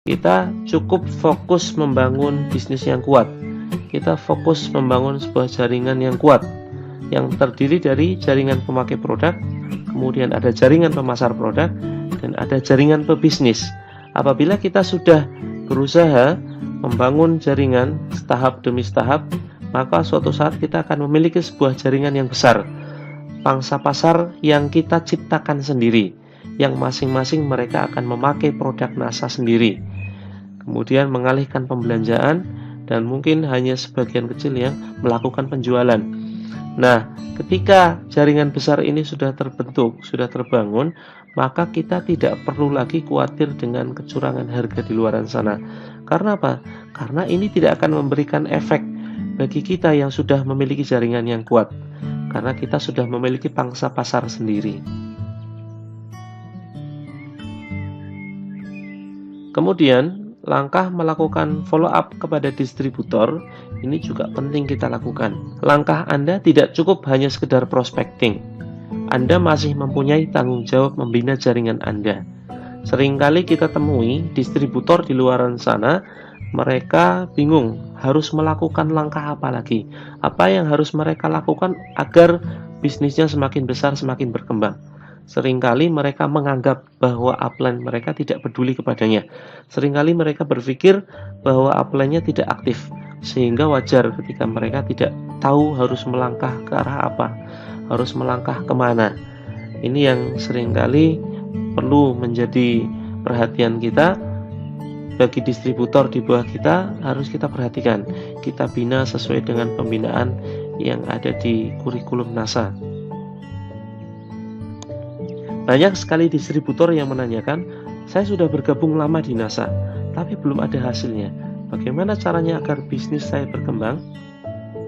Kita cukup fokus membangun bisnis yang kuat. Kita fokus membangun sebuah jaringan yang kuat, yang terdiri dari jaringan pemakai produk, kemudian ada jaringan pemasar produk, dan ada jaringan pebisnis. Apabila kita sudah berusaha membangun jaringan setahap demi setahap, maka suatu saat kita akan memiliki sebuah jaringan yang besar, pangsa pasar yang kita ciptakan sendiri, yang masing-masing mereka akan memakai produk NASA sendiri, kemudian mengalihkan pembelanjaan, dan mungkin hanya sebagian kecil yang melakukan penjualan. Nah, ketika jaringan besar ini sudah terbentuk, sudah terbangun, maka kita tidak perlu lagi khawatir dengan kecurangan harga di luar sana. Karena apa? Karena ini tidak akan memberikan efek bagi kita yang sudah memiliki jaringan yang kuat, karena kita sudah memiliki pangsa pasar sendiri. Kemudian, langkah melakukan follow up kepada distributor ini juga penting kita lakukan. Langkah Anda tidak cukup hanya sekedar prospecting. Anda masih mempunyai tanggung jawab membina jaringan Anda. Seringkali kita temui distributor di luar sana, mereka bingung harus melakukan langkah apa lagi. Apa yang harus mereka lakukan agar bisnisnya semakin besar, semakin berkembang. Seringkali mereka menganggap bahwa upline mereka tidak peduli kepadanya. Seringkali mereka berpikir bahwa upline-nya tidak aktif, sehingga wajar ketika mereka tidak tahu harus melangkah ke arah apa, harus melangkah kemana. Ini yang seringkali perlu menjadi perhatian kita. Bagi distributor di bawah kita, harus kita perhatikan, kita bina sesuai dengan pembinaan yang ada di kurikulum NASA. Banyak sekali distributor yang menanyakan, saya sudah bergabung lama di NASA, tapi belum ada hasilnya. Bagaimana caranya agar bisnis saya berkembang?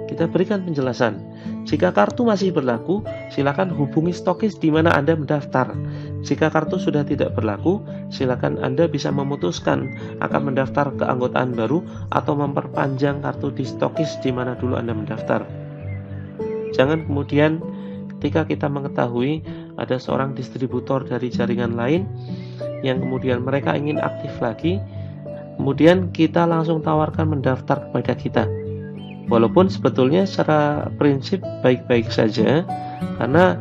Kita berikan penjelasan. Jika kartu masih berlaku, silakan hubungi stokis di mana Anda mendaftar. Jika kartu sudah tidak berlaku, silakan Anda bisa memutuskan akan mendaftar keanggotaan baru atau memperpanjang kartu di stokis di mana dulu Anda mendaftar. Jangan kemudian ketika kita mengetahui ada seorang distributor dari jaringan lain yang kemudian mereka ingin aktif lagi, kemudian kita langsung tawarkan mendaftar kepada kita. Walaupun sebetulnya secara prinsip baik-baik saja, karena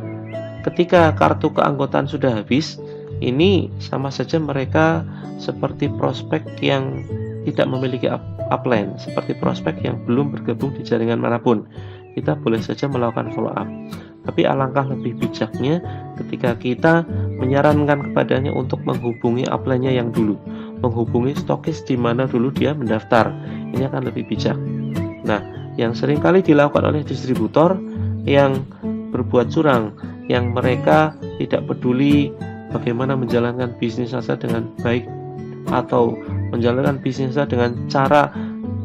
ketika kartu keanggotaan sudah habis, ini sama saja mereka seperti prospek yang tidak memiliki upline, seperti prospek yang belum bergabung di jaringan manapun. Kita boleh saja melakukan follow up. Tapi alangkah lebih bijaknya ketika kita menyarankan kepadanya untuk menghubungi upline-nya yang dulu, menghubungi stokis di mana dulu dia mendaftar. Ini akan lebih bijak. Nah, yang seringkali dilakukan oleh distributor yang berbuat curang, yang mereka tidak peduli bagaimana menjalankan bisnis NASA dengan baik atau menjalankan bisnis NASA dengan cara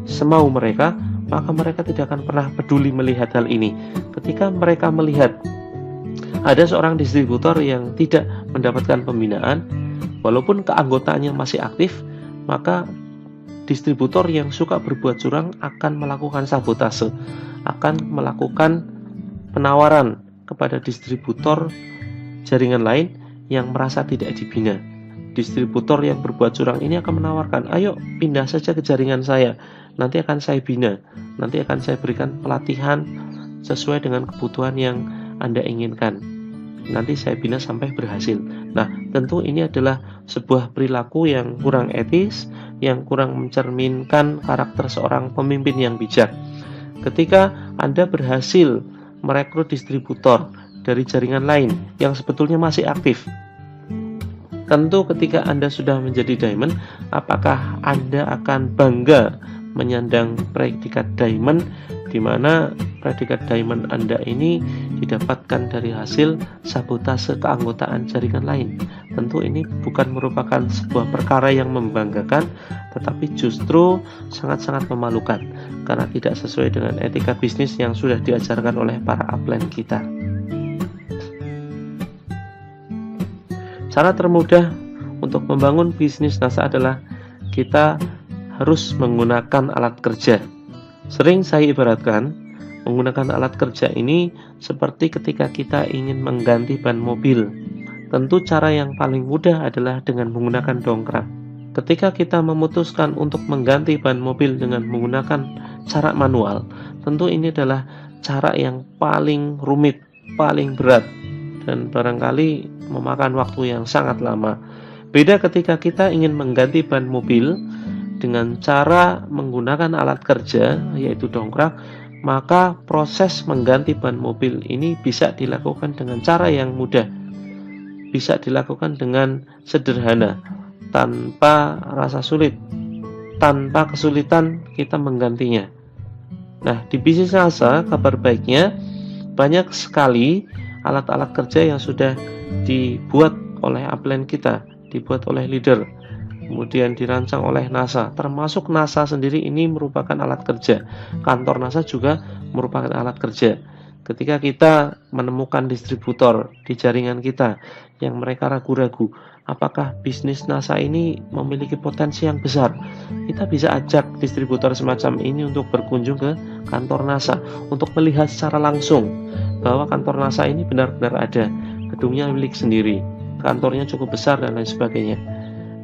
semau mereka, maka mereka tidak akan pernah peduli melihat hal ini. Ketika mereka melihat ada seorang distributor yang tidak mendapatkan pembinaan, walaupun keanggotaannya masih aktif, maka distributor yang suka berbuat curang akan melakukan sabotase, akan melakukan penawaran kepada distributor jaringan lain yang merasa tidak dibina. Distributor yang berbuat curang ini akan menawarkan, ayo pindah saja ke jaringan saya, nanti akan saya bina, nanti akan saya berikan pelatihan sesuai dengan kebutuhan yang Anda inginkan, nanti saya bina sampai berhasil. Nah, tentu ini adalah sebuah perilaku yang kurang etis, yang kurang mencerminkan karakter seorang pemimpin yang bijak. Ketika Anda berhasil merekrut distributor dari jaringan lain yang sebetulnya masih aktif, tentu ketika Anda sudah menjadi diamond, apakah Anda akan bangga menyandang predikat diamond, di mana predikat diamond Anda ini didapatkan dari hasil sabotase keanggotaan jaringan lain? Tentu ini bukan merupakan sebuah perkara yang membanggakan, tetapi justru sangat-sangat memalukan karena tidak sesuai dengan etika bisnis yang sudah diajarkan oleh para upline kita. Cara termudah untuk membangun bisnis NASA adalah kita harus menggunakan alat kerja. Sering saya ibaratkan, menggunakan alat kerja ini seperti ketika kita ingin mengganti ban mobil. Tentu cara yang paling mudah adalah dengan menggunakan dongkrak. Ketika kita memutuskan untuk mengganti ban mobil dengan menggunakan cara manual, tentu ini adalah cara yang paling rumit, paling berat, dan barangkali memakan waktu yang sangat lama. Beda ketika kita ingin mengganti ban mobil dengan cara menggunakan alat kerja, yaitu dongkrak, maka proses mengganti ban mobil ini bisa dilakukan dengan cara yang mudah, bisa dilakukan dengan sederhana, tanpa rasa sulit, tanpa kesulitan kita menggantinya. Nah, di bisnis NASA, kabar baiknya banyak sekali alat-alat kerja yang sudah dibuat oleh upline kita, dibuat oleh leader, kemudian dirancang oleh NASA. Termasuk NASA sendiri ini merupakan alat kerja. Kantor NASA juga merupakan alat kerja. Ketika kita menemukan distributor di jaringan kita yang mereka ragu-ragu, apakah bisnis NASA ini memiliki potensi yang besar, kita bisa ajak distributor semacam ini untuk berkunjung ke kantor NASA untuk melihat secara langsung bahwa kantor NASA ini benar-benar ada, gedungnya milik sendiri, kantornya cukup besar dan lain sebagainya.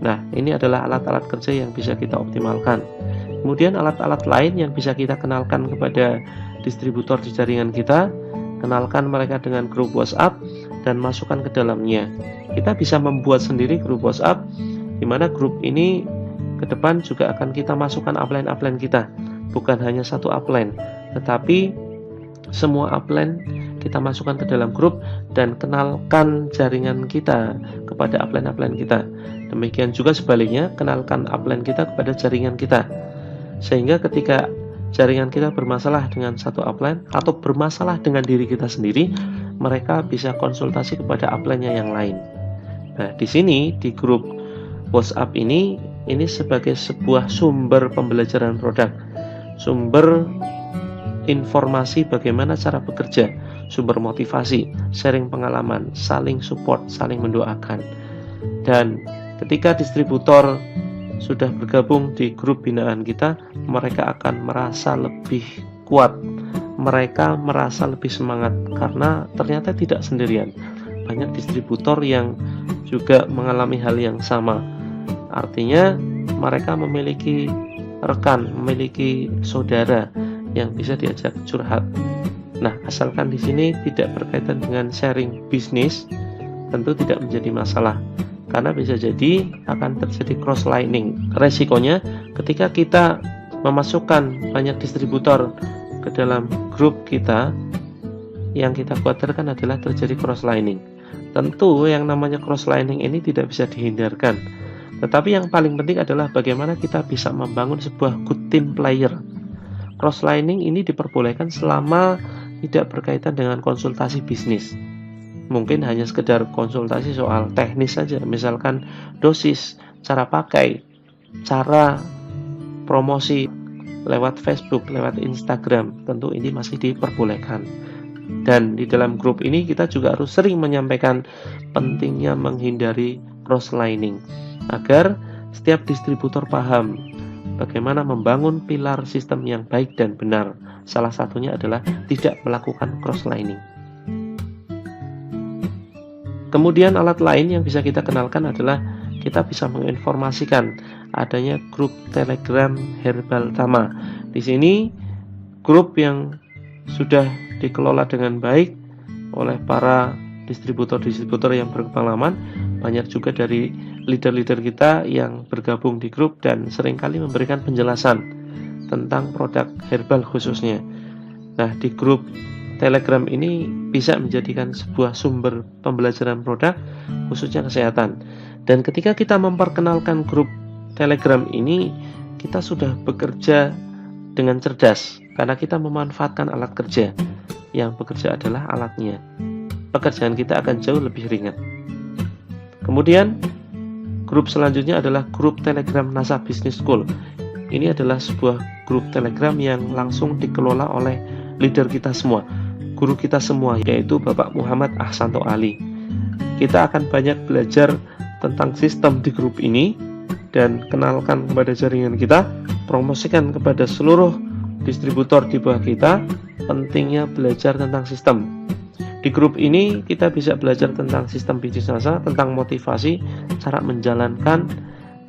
Nah, ini adalah alat-alat kerja yang bisa kita optimalkan. Kemudian alat-alat lain yang bisa kita kenalkan kepada distributor di jaringan kita, kenalkan mereka dengan grup WhatsApp dan masukkan ke dalamnya. Kita bisa membuat sendiri grup WhatsApp, di mana grup ini ke depan juga akan kita masukkan upline-upline kita. Bukan hanya satu upline, tetapi semua upline kita masukkan ke dalam grup dan kenalkan jaringan kita kepada upline-upline kita. Demikian juga sebaliknya, kenalkan upline kita kepada jaringan kita. Sehingga ketika jaringan kita bermasalah dengan satu upline atau bermasalah dengan diri kita sendiri, mereka bisa konsultasi kepada upline-nya yang lain. Nah, di sini di grup WhatsApp ini sebagai sebuah sumber pembelajaran produk, sumber informasi bagaimana cara bekerja, sumber motivasi, sharing pengalaman, saling support, saling mendoakan. Dan ketika distributor sudah bergabung di grup binaan kita, mereka akan merasa lebih kuat, mereka merasa lebih semangat karena ternyata tidak sendirian. Banyak distributor yang juga mengalami hal yang sama. Artinya mereka memiliki rekan, memiliki saudara yang bisa diajak curhat. Nah, asalkan di sini tidak berkaitan dengan sharing bisnis, tentu tidak menjadi masalah. Karena bisa jadi akan terjadi cross-lining. Resikonya ketika kita memasukkan banyak distributor ke dalam grup kita, yang kita khawatirkan adalah terjadi cross-lining. Tentu yang namanya cross-lining ini tidak bisa dihindarkan. Tetapi yang paling penting adalah bagaimana kita bisa membangun sebuah good team player. Cross-lining ini diperbolehkan selama tidak berkaitan dengan konsultasi bisnis. Mungkin hanya sekedar konsultasi soal teknis saja, misalkan dosis, cara pakai, cara promosi lewat Facebook, lewat Instagram, tentu ini masih diperbolehkan. Dan di dalam grup ini kita juga harus sering menyampaikan pentingnya menghindari cross-lining, agar setiap distributor paham bagaimana membangun pilar sistem yang baik dan benar. Salah satunya adalah tidak melakukan cross-lining. Kemudian alat lain yang bisa kita kenalkan adalah kita bisa menginformasikan adanya grup Telegram Herbal Tama. Di sini grup yang sudah dikelola dengan baik oleh para distributor-distributor yang berpengalaman. Banyak juga dari leader-leader kita yang bergabung di grup dan seringkali memberikan penjelasan tentang produk herbal khususnya. Nah, di grup Telegram ini bisa menjadikan sebuah sumber pembelajaran produk khususnya kesehatan. Dan ketika kita memperkenalkan grup Telegram ini, kita sudah bekerja dengan cerdas karena kita memanfaatkan alat kerja. Yang bekerja adalah alatnya. Pekerjaan kita akan jauh lebih ringan. Kemudian grup selanjutnya adalah grup Telegram NASA Business School. Ini adalah sebuah grup Telegram yang langsung dikelola oleh leader kita semua, guru kita semua, yaitu Bapak Muhammad Ahsanto Ali. Kita akan banyak belajar tentang sistem di grup ini dan kenalkan kepada jaringan kita, promosikan kepada seluruh distributor di bawah kita pentingnya belajar tentang sistem. Di grup ini kita bisa belajar tentang sistem bisnis NASA, tentang motivasi, cara menjalankan,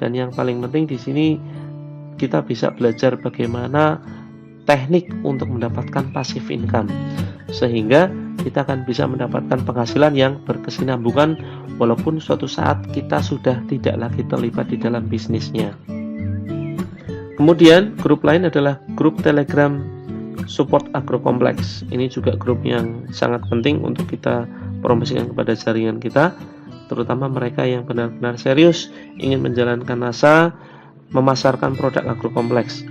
Dan yang paling penting di sini kita bisa belajar bagaimana teknik untuk mendapatkan passive income, sehingga kita akan bisa mendapatkan penghasilan yang berkesinambungan walaupun suatu saat kita sudah tidak lagi terlibat di dalam bisnisnya. Kemudian grup lain adalah grup Telegram Support Agrokompleks. Ini juga grup yang sangat penting untuk kita promosikan kepada jaringan kita, terutama mereka yang benar-benar serius ingin menjalankan NASA, memasarkan produk agrokompleks.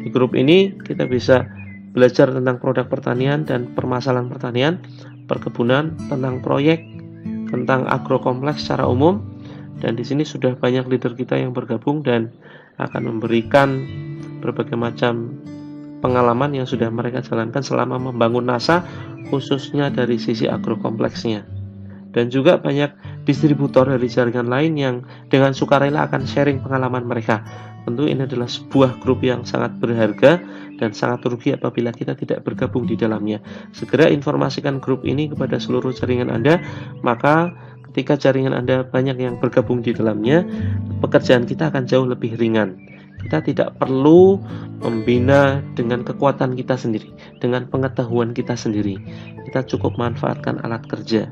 Di grup ini kita bisa belajar tentang produk pertanian dan permasalahan pertanian, perkebunan, tentang proyek, tentang agrokompleks secara umum. Dan di sini sudah banyak leader kita yang bergabung dan akan memberikan berbagai macam pengalaman yang sudah mereka jalankan selama membangun NASA, khususnya dari sisi agrokompleksnya. Dan juga banyak distributor dari jaringan lain yang dengan sukarela akan sharing pengalaman mereka. Tentu ini adalah sebuah grup yang sangat berharga dan sangat rugi apabila kita tidak bergabung di dalamnya. Segera informasikan grup ini kepada seluruh jaringan Anda, maka ketika jaringan Anda banyak yang bergabung di dalamnya, pekerjaan kita akan jauh lebih ringan. Kita tidak perlu membina dengan kekuatan kita sendiri, dengan pengetahuan kita sendiri. Kita cukup manfaatkan alat kerja.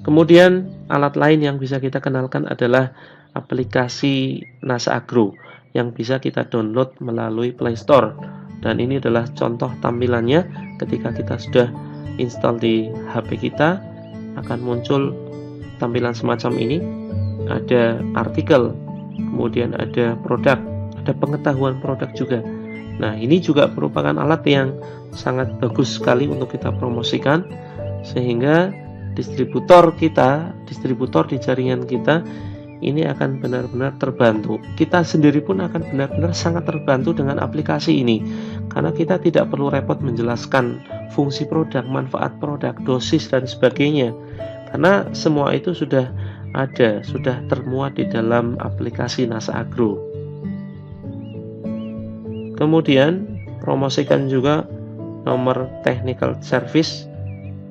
Kemudian alat lain yang bisa kita kenalkan adalah aplikasi NASA Agro yang bisa kita download melalui Play Store. Dan ini adalah contoh tampilannya. Ketika kita sudah install di HP kita, akan muncul tampilan semacam ini. Ada artikel, kemudian ada produk, ada pengetahuan produk juga. Nah, ini juga merupakan alat yang sangat bagus sekali untuk kita promosikan, sehingga distributor di jaringan kita ini akan benar-benar terbantu. Kita sendiri pun akan benar-benar sangat terbantu dengan aplikasi ini, karena kita tidak perlu repot menjelaskan fungsi produk, manfaat produk, dosis dan sebagainya, karena semua itu sudah ada, sudah termuat di dalam aplikasi NASA Agro. Kemudian promosikan juga nomor technical service.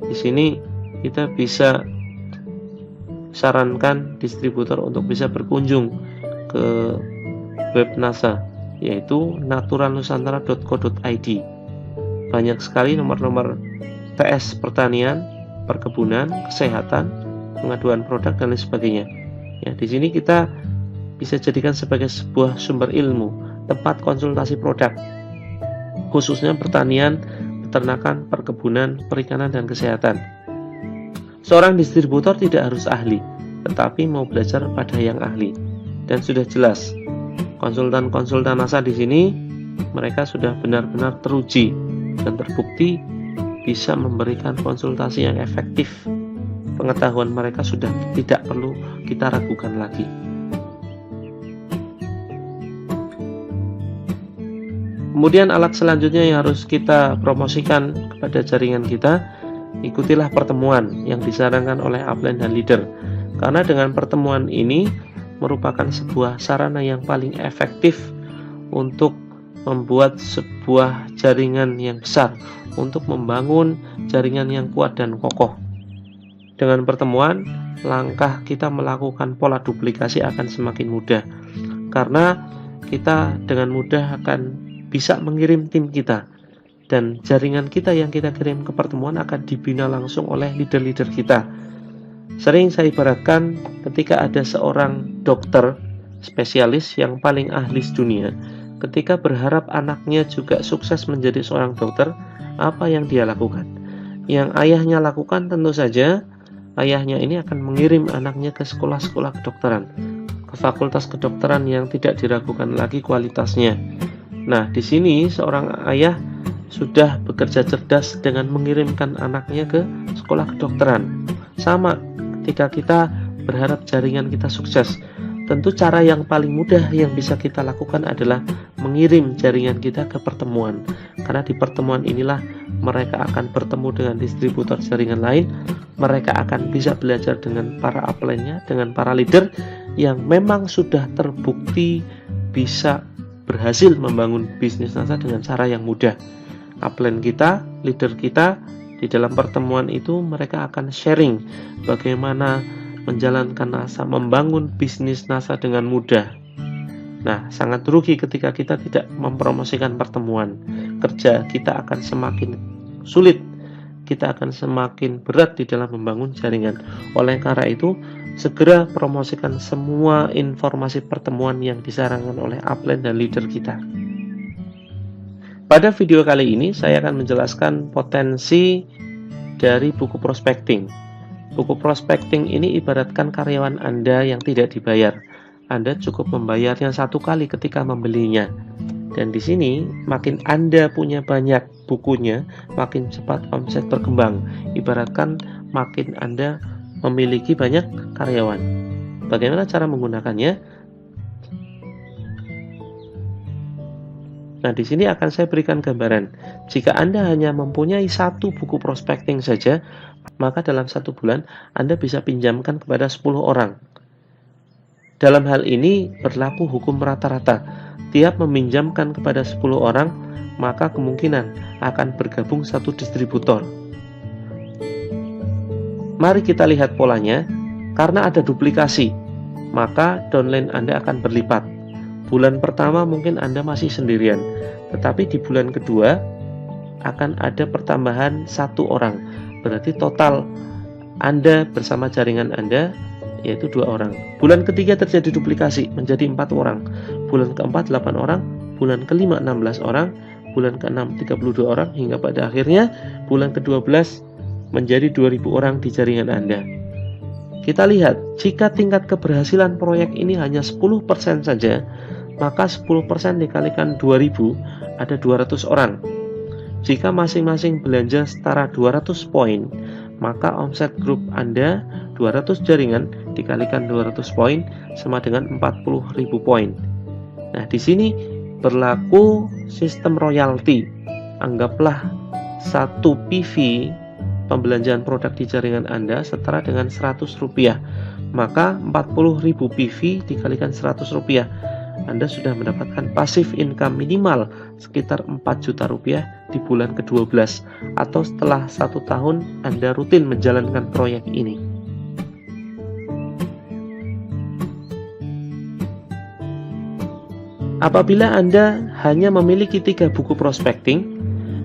Di sini kita bisa sarankan distributor untuk bisa berkunjung ke web NASA, yaitu naturalanusantara.co.id. Banyak sekali nomor-nomor TS pertanian, perkebunan, kesehatan, pengaduan produk dan lain sebagainya. Ya, di sini kita bisa jadikan sebagai sebuah sumber ilmu, tempat konsultasi produk, khususnya pertanian, peternakan, perkebunan, perikanan dan kesehatan. Seorang distributor tidak harus ahli, tetapi mau belajar pada yang ahli. Dan sudah jelas, konsultan-konsultan NASA di sini mereka sudah benar-benar teruji dan terbukti bisa memberikan konsultasi yang efektif. Pengetahuan mereka sudah tidak perlu kita ragukan lagi. Kemudian alat selanjutnya yang harus kita promosikan kepada jaringan kita, ikutilah pertemuan yang disarankan oleh upline dan leader, karena dengan pertemuan ini merupakan sebuah sarana yang paling efektif untuk membuat sebuah jaringan yang besar, untuk membangun jaringan yang kuat dan kokoh. Dengan pertemuan, langkah kita melakukan pola duplikasi akan semakin mudah, karena kita dengan mudah akan bisa mengirim tim kita, dan jaringan kita yang kita kirim ke pertemuan akan dibina langsung oleh leader-leader kita. Sering saya ibaratkan ketika ada seorang dokter spesialis yang paling ahli dunia, ketika berharap anaknya juga sukses menjadi seorang dokter, apa yang dia lakukan? Yang ayahnya lakukan tentu saja, ayahnya ini akan mengirim anaknya ke sekolah-sekolah kedokteran, ke fakultas kedokteran yang tidak diragukan lagi kualitasnya. Nah, di sini seorang ayah sudah bekerja cerdas dengan mengirimkan anaknya ke sekolah kedokteran. Sama ketika kita berharap jaringan kita sukses, tentu cara yang paling mudah yang bisa kita lakukan adalah mengirim jaringan kita ke pertemuan, karena di pertemuan inilah mereka akan bertemu dengan distributor jaringan lain, mereka akan bisa belajar dengan para upline-nya, dengan para leader yang memang sudah terbukti bisa berhasil membangun bisnis NASA dengan cara yang mudah. Upline kita, leader kita, di dalam pertemuan itu mereka akan sharing bagaimana menjalankan NASA, membangun bisnis NASA dengan mudah. Nah, sangat rugi ketika kita tidak mempromosikan pertemuan. Kerja kita akan semakin sulit, kita akan semakin berat di dalam membangun jaringan. Oleh karena itu, segera promosikan semua informasi pertemuan yang disarankan oleh upline dan leader kita. Pada video kali ini, saya akan menjelaskan potensi dari buku prospecting. Buku prospecting ini ibaratkan karyawan Anda yang tidak dibayar. Anda cukup membayarnya satu kali ketika membelinya. Dan di sini, makin Anda punya banyak bukunya, makin cepat omset berkembang. Ibaratkan makin Anda memiliki banyak karyawan. Bagaimana cara menggunakannya? Nah, di sini akan saya berikan gambaran. Jika Anda hanya mempunyai satu buku prospecting saja, maka dalam satu bulan Anda bisa pinjamkan kepada 10 orang. Dalam hal ini berlaku hukum rata-rata. Tiap meminjamkan kepada 10 orang, maka kemungkinan akan bergabung satu distributor. Mari kita lihat polanya. Karena ada duplikasi, maka downline Anda akan berlipat. Bulan pertama mungkin Anda masih sendirian, tetapi di bulan kedua akan ada pertambahan satu orang. Berarti total Anda bersama jaringan Anda yaitu 2 orang. Bulan ketiga terjadi duplikasi menjadi 4 orang. Bulan keempat 8 orang, bulan kelima 16 orang, bulan keenam 32 orang, hingga pada akhirnya bulan ke-12 menjadi 2000 orang di jaringan Anda. Kita lihat, jika tingkat keberhasilan proyek ini hanya 10% saja, maka 10% dikalikan 2000 ada 200 orang. Jika masing-masing belanja setara 200 poin, maka omset grup Anda 200 jaringan dikalikan 200 poin sama dengan 40.000 poin. Nah, di sini berlaku sistem royalti. Anggaplah 1 PV pembelanjaan produk di jaringan Anda setara dengan Rp100. Maka 40.000 PV dikalikan Rp100. Anda sudah mendapatkan passive income minimal sekitar 4 juta rupiah di bulan ke-12 atau setelah 1 tahun Anda rutin menjalankan proyek ini. Apabila Anda hanya memiliki 3 buku prospecting,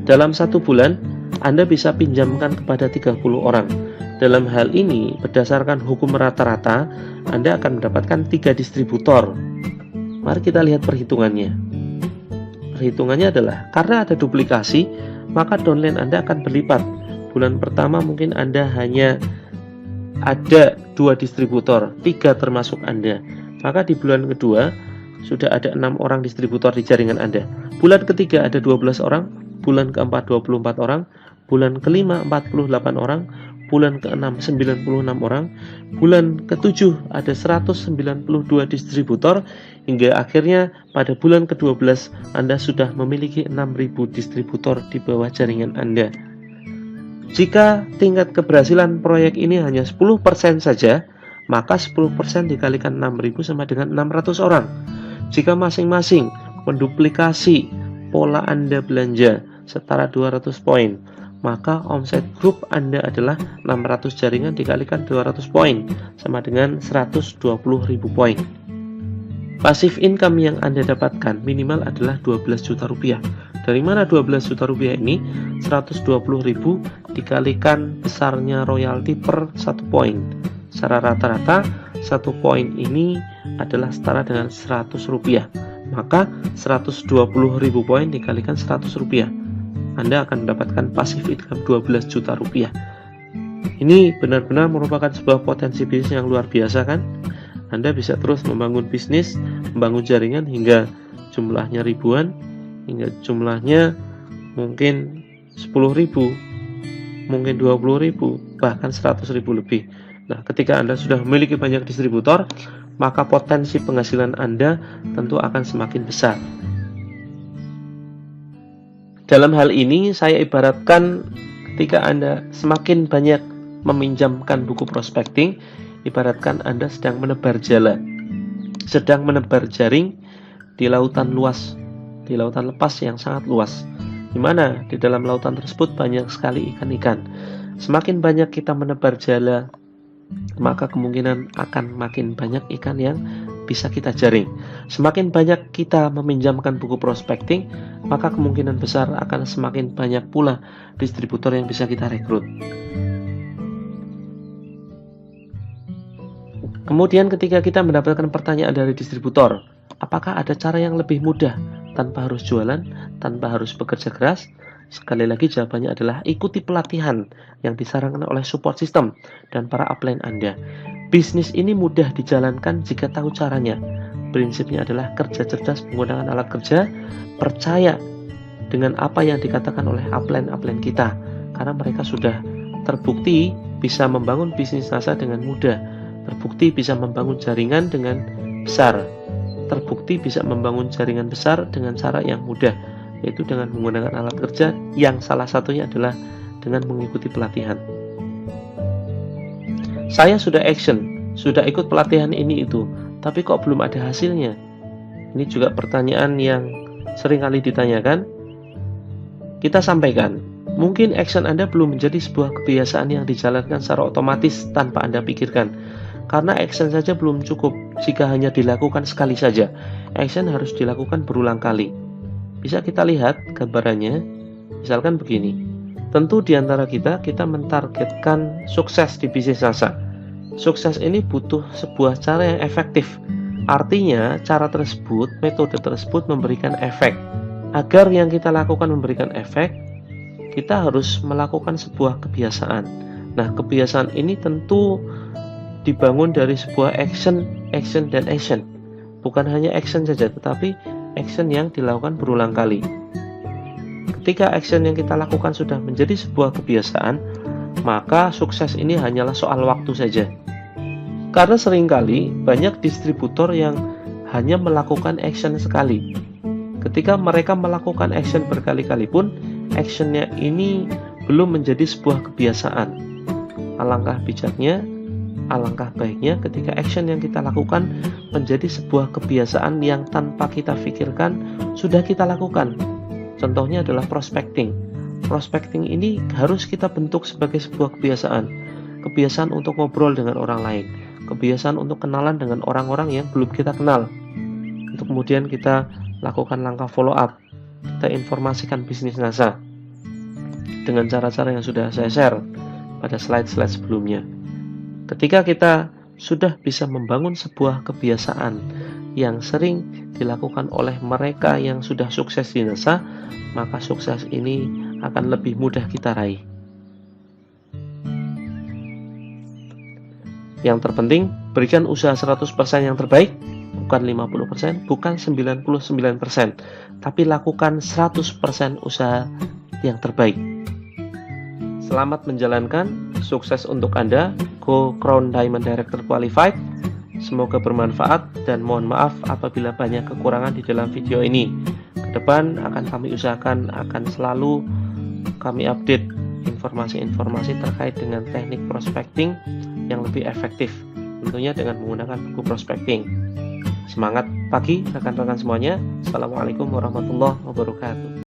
dalam 1 bulan Anda bisa pinjamkan kepada 30 orang. Dalam hal ini, berdasarkan hukum rata-rata, Anda akan mendapatkan 3 distributor. Mari kita lihat perhitungannya. Perhitungannya adalah, karena ada duplikasi, maka downline Anda akan berlipat. Bulan pertama mungkin Anda hanya ada 2 distributor, 3 termasuk Anda. Maka di bulan kedua, sudah ada 6 orang distributor di jaringan Anda. Bulan ketiga ada 12 orang, bulan keempat 24 orang, bulan kelima 48 orang, bulan ke-6 96 orang, bulan ke-7 ada 192 distributor, hingga akhirnya pada bulan ke-12 Anda sudah memiliki 6.000 distributor di bawah jaringan Anda. Jika tingkat keberhasilan proyek ini hanya 10% saja, maka 10% dikalikan 6.000 sama dengan 600 orang. Jika masing-masing menduplikasi pola Anda belanja setara 200 poin, maka omset grup Anda adalah 600 jaringan dikalikan 200 poin sama dengan 120.000 poin. Passive income yang Anda dapatkan minimal adalah 12 juta rupiah. Dari mana 12 juta rupiah ini? 120.000 dikalikan besarnya royalti per 1 poin. Secara rata-rata 1 poin ini adalah setara dengan 100 rupiah. Maka 120.000 poin dikalikan 100 rupiah, Anda akan mendapatkan passive income 12 juta rupiah. Ini benar-benar merupakan sebuah potensi bisnis yang luar biasa, kan? Anda bisa terus membangun bisnis, membangun jaringan hingga jumlahnya ribuan, hingga jumlahnya mungkin 10.000, mungkin 20.000, bahkan 100.000 lebih. Nah, ketika Anda sudah memiliki banyak distributor, maka potensi penghasilan Anda tentu akan semakin besar. Dalam hal ini, saya ibaratkan ketika Anda semakin banyak meminjamkan buku prospecting, ibaratkan Anda sedang menebar jala, sedang menebar jaring di lautan luas, di lautan lepas yang sangat luas, di mana di dalam lautan tersebut banyak sekali ikan-ikan. Semakin banyak kita menebar jala maka kemungkinan akan makin banyak ikan yang bisa kita jaring. Semakin banyak kita meminjamkan buku prospecting, maka kemungkinan besar akan semakin banyak pula distributor yang bisa kita rekrut. Kemudian ketika kita mendapatkan pertanyaan dari distributor, apakah ada cara yang lebih mudah tanpa harus jualan, tanpa harus bekerja keras? Sekali lagi jawabannya adalah ikuti pelatihan yang disarankan oleh support system dan para upline Anda. Bisnis ini mudah dijalankan jika tahu caranya. Prinsipnya adalah kerja cerdas menggunakan alat kerja, percaya dengan apa yang dikatakan oleh upline-upline kita, karena mereka sudah terbukti bisa membangun bisnis NASA dengan mudah, terbukti bisa membangun jaringan dengan besar, terbukti bisa membangun jaringan besar dengan cara yang mudah, yaitu dengan menggunakan alat kerja yang salah satunya adalah dengan mengikuti pelatihan. Saya sudah action, sudah ikut pelatihan ini itu, tapi kok belum ada hasilnya? Ini juga pertanyaan yang sering kali ditanyakan. Kita sampaikan, mungkin action Anda belum menjadi sebuah kebiasaan yang dijalankan secara otomatis tanpa Anda pikirkan. Karena action saja belum cukup jika hanya dilakukan sekali saja. Action harus dilakukan berulang kali. Bisa kita lihat gambarannya, misalkan begini. Tentu di antara kita mentargetkan sukses di bisnis NASA. Sukses ini butuh sebuah cara yang efektif. Artinya, cara tersebut, metode tersebut memberikan efek. Agar yang kita lakukan memberikan efek, kita harus melakukan sebuah kebiasaan. Nah, kebiasaan ini tentu dibangun dari sebuah action, dan action. Bukan hanya action saja, tetapi action yang dilakukan berulang kali. Ketika action yang kita lakukan sudah menjadi sebuah kebiasaan, maka sukses ini hanyalah soal waktu saja. Karena seringkali banyak distributor yang hanya melakukan action sekali. Ketika mereka melakukan action berkali-kali pun, actionnya ini belum menjadi sebuah kebiasaan. Alangkah bijaknya, alangkah baiknya ketika action yang kita lakukan menjadi sebuah kebiasaan yang tanpa kita pikirkan sudah kita lakukan. Contohnya adalah prospecting. Prospecting ini harus kita bentuk sebagai sebuah kebiasaan. Kebiasaan untuk ngobrol dengan orang lain. Kebiasaan untuk kenalan dengan orang-orang yang belum kita kenal. Untuk kemudian kita lakukan langkah follow up. Kita informasikan bisnis NASA dengan cara-cara yang sudah saya share pada slide-slide sebelumnya. Ketika kita sudah bisa membangun sebuah kebiasaan yang sering dilakukan oleh mereka yang sudah sukses di NASA, maka sukses ini akan lebih mudah kita raih. Yang terpenting, berikan usaha 100% yang terbaik, bukan 50%, bukan 99%, tapi lakukan 100% usaha yang terbaik. Selamat menjalankan, sukses untuk Anda, Go Crown Diamond Director Qualified. Semoga bermanfaat dan mohon maaf apabila banyak kekurangan di dalam video ini. Ke depan akan kami usahakan akan selalu kami update informasi-informasi terkait dengan teknik prospecting yang lebih efektif, tentunya dengan menggunakan buku prospecting. Semangat pagi rekan-rekan semuanya. Assalamualaikum warahmatullahi wabarakatuh.